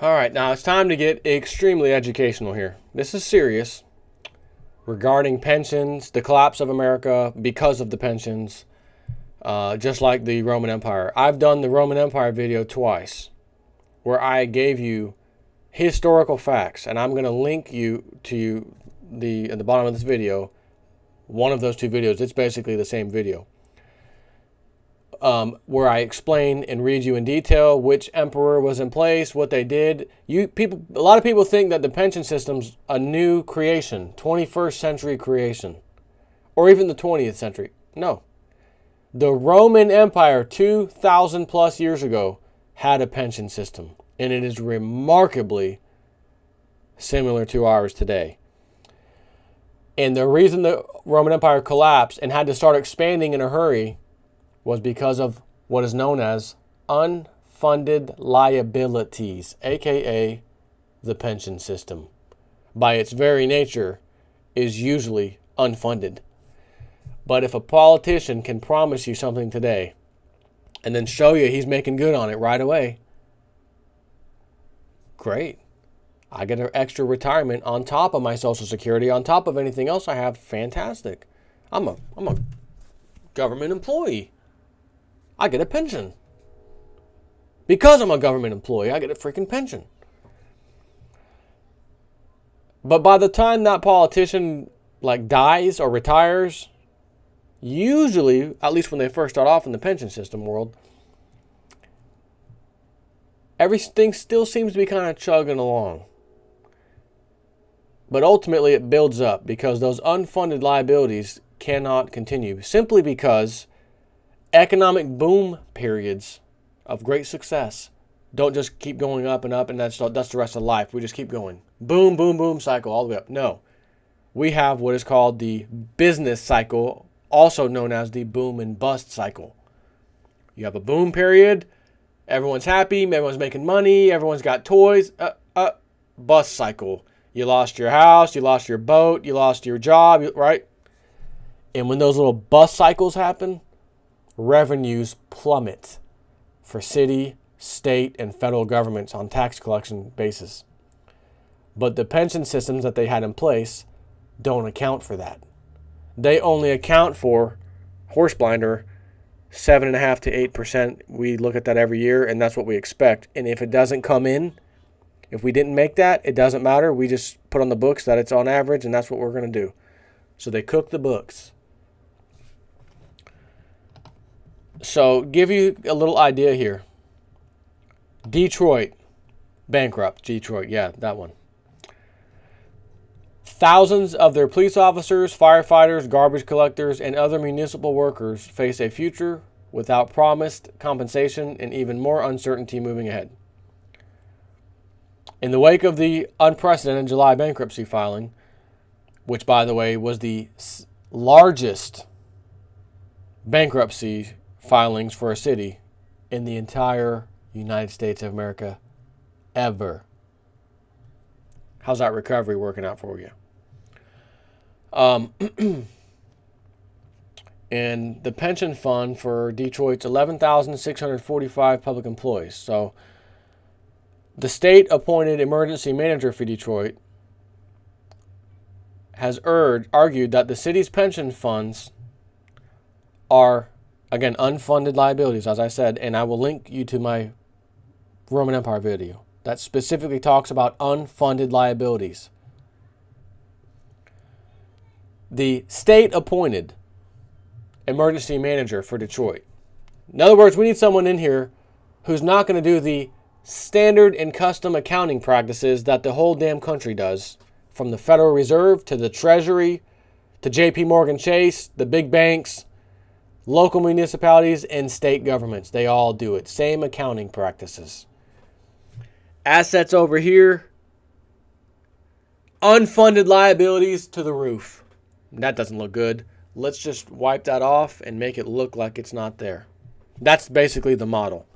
All right, now it's time to get extremely educational here. This is serious regarding pensions, the collapse of America because of the pensions, just like the Roman Empire. I've done the Roman Empire video twice where I gave you historical facts, and I'm going to link you to at the bottom of this video, one of those two videos. It's basically the same video. Where I explain and read you in detail which emperor was in place, what they did. A lot of people think that the pension system's a new creation, 21st century creation, or even the 20th century. No. The Roman Empire 2,000 plus years ago had a pension system, and it is remarkably similar to ours today. And the reason the Roman Empire collapsed and had to start expanding in a hurry was because of what is known as unfunded liabilities, aka the pension system. By its very nature, is usually unfunded. But if a politician can promise you something today and then show you he's making good on it right away, great. I get an extra retirement on top of my Social Security, on top of anything else I have. Fantastic. I'm a government employee. I get a pension. Because I'm a government employee, I get a freaking pension. But by the time that politician dies or retires, usually, at least when they first start off in the pension system world, everything still seems to be kind of chugging along. But ultimately it builds up because those unfunded liabilities cannot continue simply because economic boom periods of great success don't just keep going up and up, and that's the rest of life. We just keep going. Boom, boom, boom cycle all the way up. No. We have what is called the business cycle, also known as the boom and bust cycle. You have a boom period. Everyone's happy. Everyone's making money. Everyone's got toys. Bust cycle. You lost your house. You lost your boat. You lost your job, right? And when those little bust cycles happen, revenues plummet for city, state, and federal governments on tax collection basis. But the pension systems that they had in place don't account for that. They only account for horse blinder 7.5% to 8%. We look at that every year, and that's what we expect. And if it doesn't come in, if we didn't make that, it doesn't matter. We just put on the books that it's on average, and that's what we're going to do. So they cook the books. So give you a little idea here. Detroit, bankrupt. Detroit, yeah, that one. Thousands of their police officers, firefighters, garbage collectors, and other municipal workers face a future without promised compensation and even more uncertainty moving ahead. In the wake of the unprecedented July bankruptcy filing, which, by the way, was the largest bankruptcy filings for a city in the entire United States of America ever. How's that recovery working out for you? And the pension fund for Detroit's 11,645 public employees. So the state-appointed emergency manager for Detroit has argued that the city's pension funds are, again, unfunded liabilities, as I said, and I will link you to my Roman Empire video that specifically talks about unfunded liabilities. The state-appointed emergency manager for Detroit. In other words, we need someone in here who's not going to do the standard and custom accounting practices that the whole damn country does, from the Federal Reserve to the Treasury to JP Morgan Chase, the big banks, local municipalities, and state governments. They all do it. Same accounting practices. Assets over here. Unfunded liabilities to the roof. That doesn't look good. Let's just wipe that off and make it look like it's not there. That's basically the model.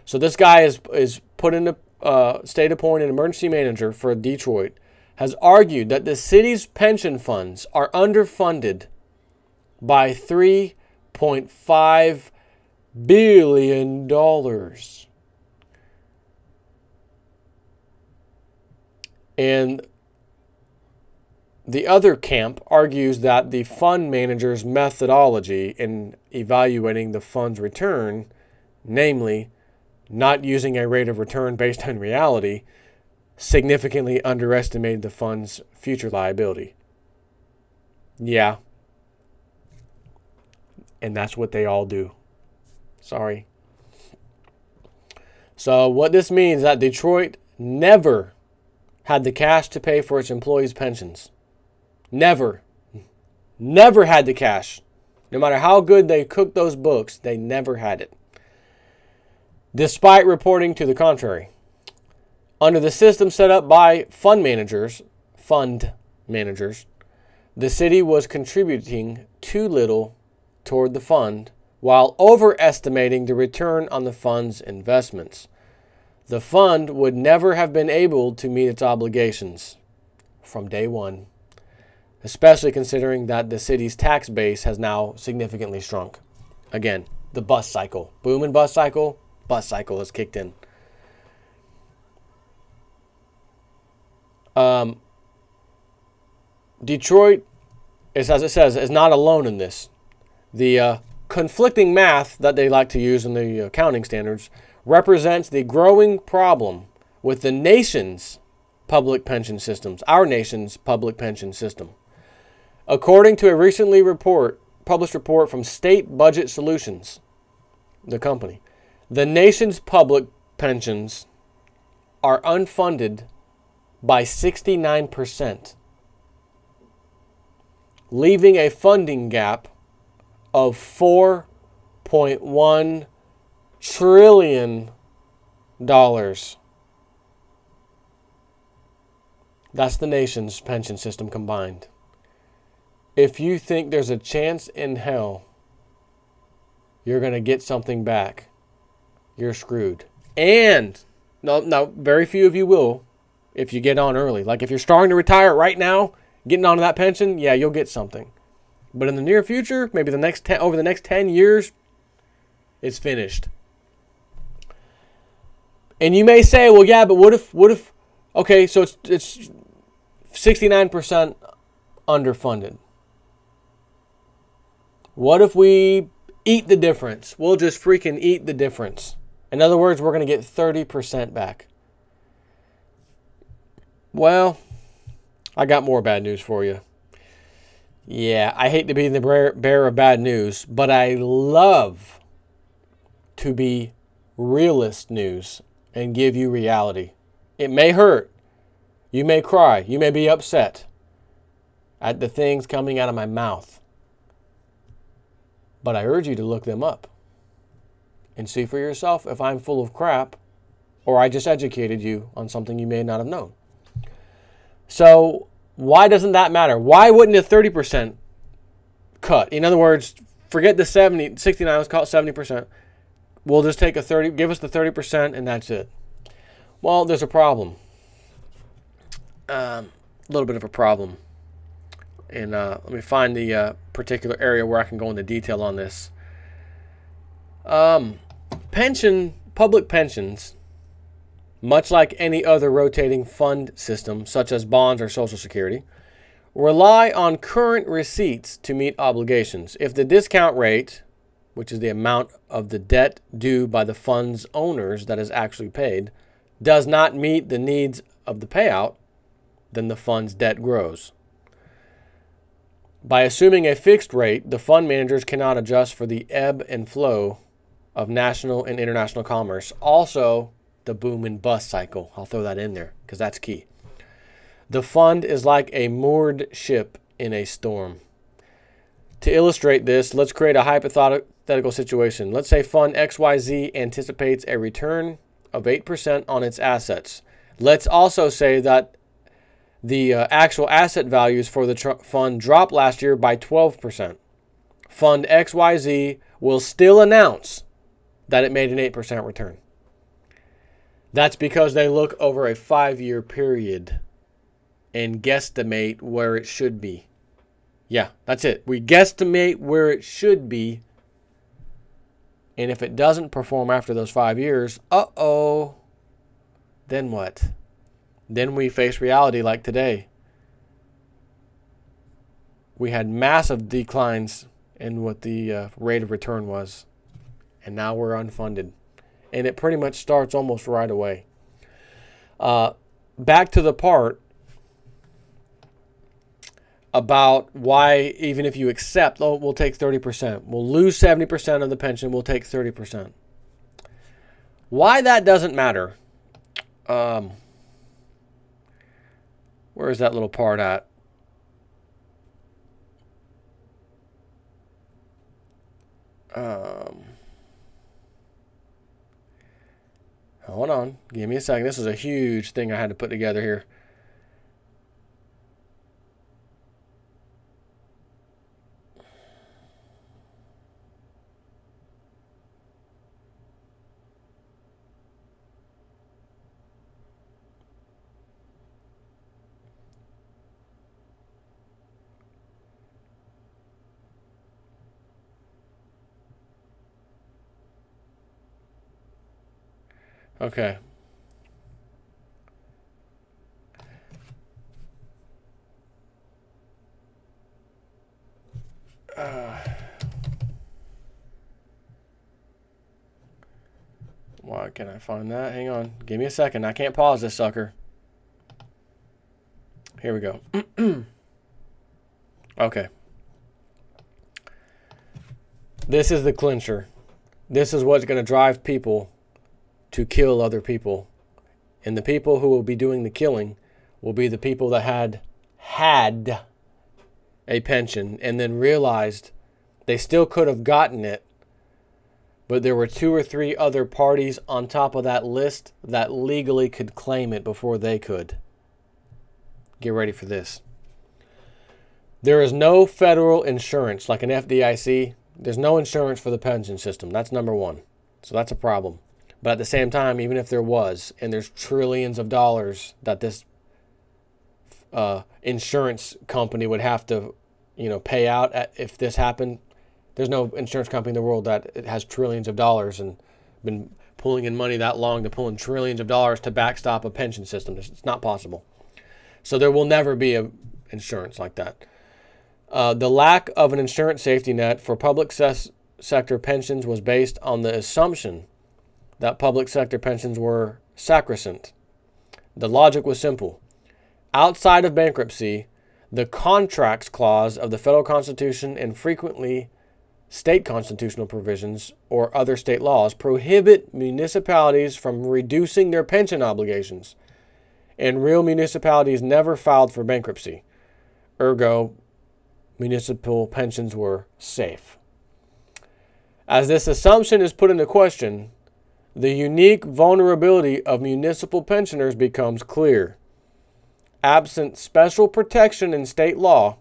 So this guy is put in a state-appointed emergency manager for Detroit, has argued that the city's pension funds are underfunded by $3.5 billion. And the other camp argues that the fund manager's methodology in evaluating the fund's return, namely not using a rate of return based on reality, significantly underestimated the fund's future liability. Yeah. And that's what they all do. Sorry. So what this means is that Detroit never had the cash to pay for its employees' pensions. Never had the cash. No matter how good they cooked those books, they never had it. Despite reporting to the contrary. Under the system set up by fund managers, the city was contributing too little toward the fund while overestimating the return on the fund's investments. The fund would never have been able to meet its obligations from day one, especially considering that the city's tax base has now significantly shrunk. Again, the bust cycle. Boom and bust cycle has kicked in. Detroit, as it says, is not alone in this. The conflicting math that they like to use in the accounting standards represents the growing problem with the nation's public pension systems, our nation's public pension system. According to a recently published report from State Budget Solutions, the company, the nation's public pensions are unfunded by 69%, leaving a funding gap of $4.1 trillion. That's the nation's pension system combined. If you think there's a chance in hell you're going to get something back, you're screwed. And, no, very few of you will if you get on early. Like if you're starting to retire right now, getting onto that pension, yeah, you'll get something. But in the near future, maybe over the next 10 years, it's finished. And you may say, well, yeah, but what if, okay, so it's 69% underfunded. What if we eat the difference? We'll just freaking eat the difference. In other words, we're going to get 30% back. Well, I got more bad news for you. Yeah, I hate to be the bearer of bad news, but I love to be realist news and give you reality. It may hurt. You may cry. You may be upset at the things coming out of my mouth. But I urge you to look them up and see for yourself if I'm full of crap or I just educated you on something you may not have known. So why doesn't that matter? Why wouldn't a 30% cut? In other words, forget the 69, let's call it 70%. We'll just take give us the 30% and that's it. Well, there's a problem. A little bit of a problem. And let me find the particular area where I can go into detail on this. Public pensions, much like any other rotating fund system, such as bonds or Social Security, rely on current receipts to meet obligations. If the discount rate, which is the amount of the debt due by the fund's owners that is actually paid, does not meet the needs of the payout, then the fund's debt grows. By assuming a fixed rate, the fund managers cannot adjust for the ebb and flow of national and international commerce. Also, the boom and bust cycle. I'll throw that in there because that's key. The fund is like a moored ship in a storm. To illustrate this, let's create a hypothetical situation. Let's say Fund XYZ anticipates a return of 8% on its assets. Let's also say that the actual asset values for the fund dropped last year by 12%. Fund XYZ will still announce that it made an 8% return. That's because they look over a 5-year period and guesstimate where it should be. Yeah, that's it. We guesstimate where it should be. And if it doesn't perform after those 5 years, then what? Then we face reality like today. We had massive declines in what the rate of return was. And now we're unfunded. And it pretty much starts almost right away. Back to the part about why even if you accept, oh, we'll take 30%. We'll lose 70% of the pension. We'll take 30%. Why that doesn't matter. Where is that little part at? Hold on. Give me a second. This is a huge thing I had to put together here. Okay. Why can't I find that? Hang on. Give me a second. I can't pause this sucker. Here we go. Okay. This is the clincher. This is what's going to drive people to kill other people. And the people who will be doing the killing will be the people that had a pension and then realized they still could have gotten it, but there were 2 or 3 other parties on top of that list that legally could claim it before they could. Get ready for this. There is no federal insurance like an FDIC. There's no insurance for the pension system. That's number one. So that's a problem. But at the same time, even if there was, and there's trillions of dollars that this insurance company would have to, pay out if this happened, there's no insurance company in the world that has trillions of dollars and been pulling in money that long to pull in trillions of dollars to backstop a pension system. It's not possible. So there will never be an insurance like that. The lack of an insurance safety net for public sector pensions was based on the assumption that public sector pensions were sacrosanct. The logic was simple. Outside of bankruptcy, the contracts clause of the federal constitution and frequently state constitutional provisions or other state laws prohibit municipalities from reducing their pension obligations, and real municipalities never filed for bankruptcy. Ergo, municipal pensions were safe. As this assumption is put into question, the unique vulnerability of municipal pensioners becomes clear. Absent special protection in state law,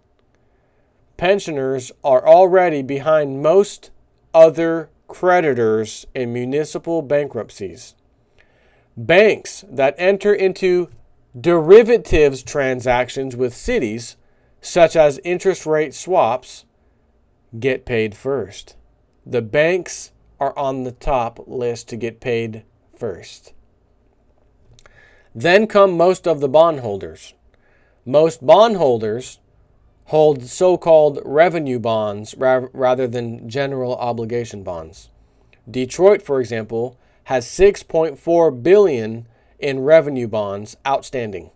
pensioners are already behind most other creditors in municipal bankruptcies. Banks that enter into derivatives transactions with cities, such as interest rate swaps, get paid first. The banks are on the top list to get paid first. Then come most of the bondholders. Most bondholders hold so-called revenue bonds rather than general obligation bonds. Detroit, for example, has $6.4 billion in revenue bonds outstanding,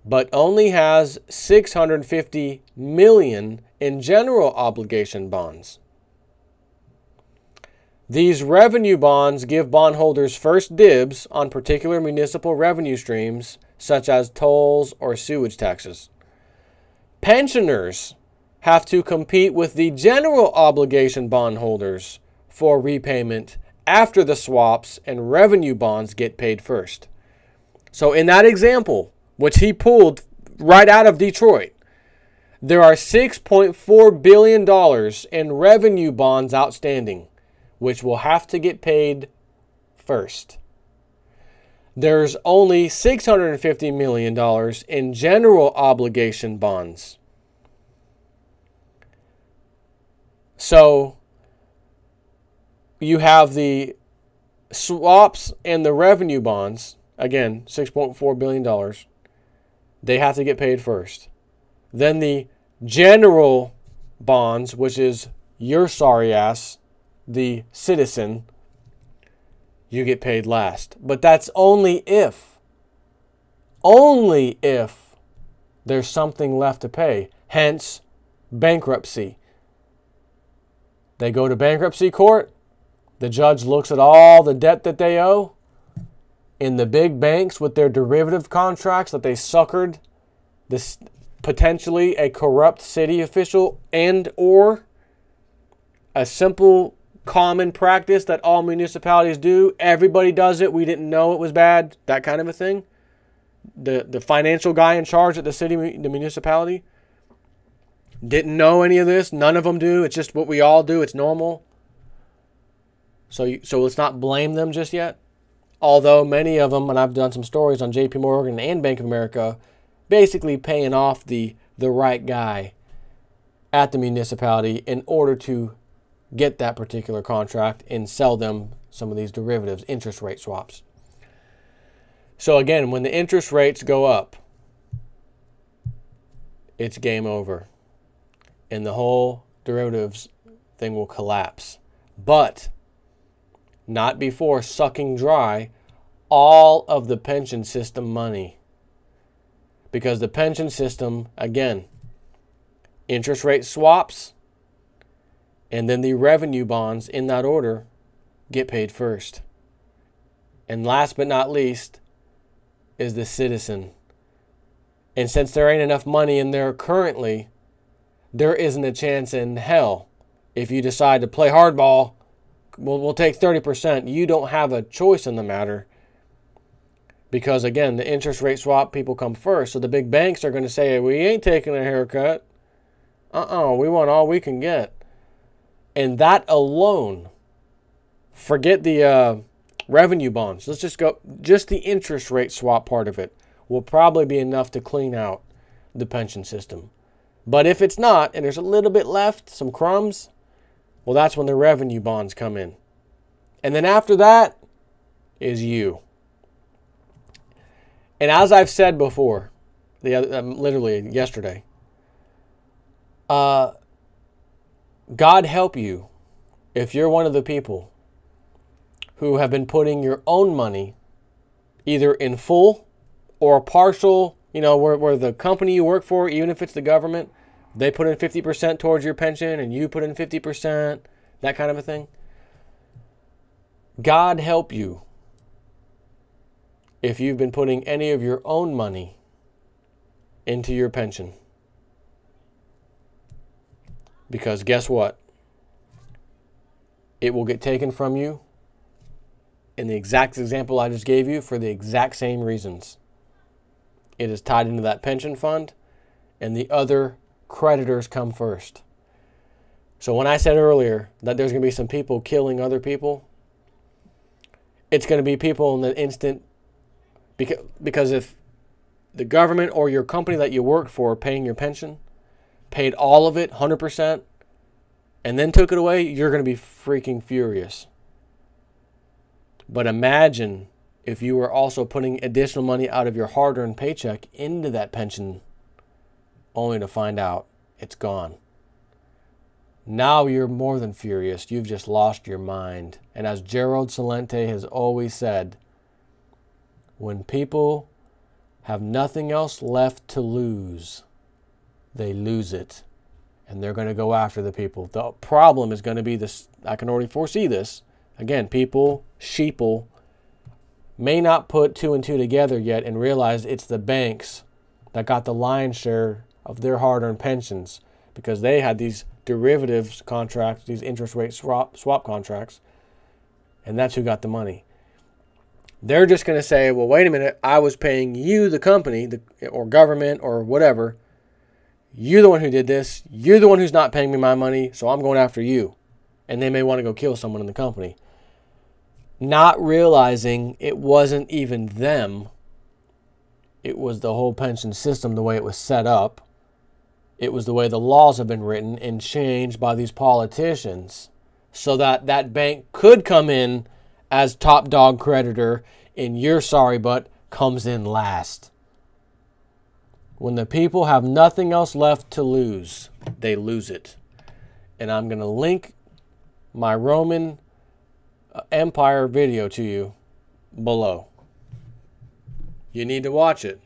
but only has $650 million in general obligation bonds. These revenue bonds give bondholders first dibs on particular municipal revenue streams, such as tolls or sewage taxes. Pensioners have to compete with the general obligation bondholders for repayment after the swaps and revenue bonds get paid first. So in that example, which he pulled right out of Detroit, there are $6.4 billion in revenue bonds outstanding, which will have to get paid first. There's only $650 million in general obligation bonds. So you have the swaps and the revenue bonds, again, $6.4 billion, they have to get paid first. Then the general bonds, which is your sorry ass, the citizen, you get paid last. But that's only if there's something left to pay. Hence, bankruptcy. They go to bankruptcy court. The judge looks at all the debt that they owe. In the big banks with their derivative contracts that they suckered this potentially a corrupt city official and or a simple common practice that all municipalities do. Everybody does it. We didn't know it was bad. That kind of a thing. The financial guy in charge at the city, the municipality, didn't know any of this. None of them do. It's just what we all do. It's normal. So let's not blame them just yet. Although many of them, and I've done some stories on JP Morgan and Bank of America, basically paying off the right guy at the municipality in order to get that particular contract and sell them some of these derivatives, interest rate swaps. So again, when the interest rates go up, it's game over. And the whole derivatives thing will collapse. But not before sucking dry all of the pension system money. Because the pension system, again, interest rate swaps, and then the revenue bonds in that order get paid first. And last but not least is the citizen. And since there ain't enough money in there currently, there isn't a chance in hell. If you decide to play hardball, we'll take 30%. You don't have a choice in the matter. Because again, the interest rate swap people come first. So the big banks are going to say, we ain't taking a haircut. We want all we can get. And that alone, forget the revenue bonds. Let's just go, just the interest rate swap part of it will probably be enough to clean out the pension system. But if it's not, and there's a little bit left, some crumbs, well, that's when the revenue bonds come in. And then after that is you. And as I've said before, literally yesterday, God help you if you're one of the people who have been putting your own money either in full or partial, where the company you work for, even if it's the government, they put in 50% towards your pension and you put in 50%, that kind of a thing. God help you if you've been putting any of your own money into your pension. Because guess what? It will get taken from you in the exact example I just gave you for the exact same reasons. It is tied into that pension fund, and the other creditors come first. So when I said earlier that there's going to be some people killing other people, it's going to be people in the instant, because if the government or your company that you work for paying your pension paid all of it, 100%, and then took it away, you're going to be freaking furious. But imagine if you were also putting additional money out of your hard-earned paycheck into that pension, only to find out it's gone. Now you're more than furious. You've just lost your mind. And as Gerald Celente has always said, when people have nothing else left to lose, they lose it. And they're going to go after the people. The problem is going to be this. I can already foresee this. Again, people, sheeple, may not put two and two together yet and realize it's the banks that got the lion's share of their hard-earned pensions because they had these derivatives contracts, these interest rate swap contracts, and that's who got the money. They're just going to say, well, wait a minute, I was paying you, the company, or government, or whatever. You're the one who did this. You're the one who's not paying me my money, so I'm going after you. And they may want to go kill someone in the company. Not realizing it wasn't even them. It was the whole pension system, the way it was set up. It was the way the laws have been written and changed by these politicians so that that bank could come in as top dog creditor and your sorry butt comes in last. When the people have nothing else left to lose, they lose it. And I'm going to link my Roman Empire video to you below. You need to watch it.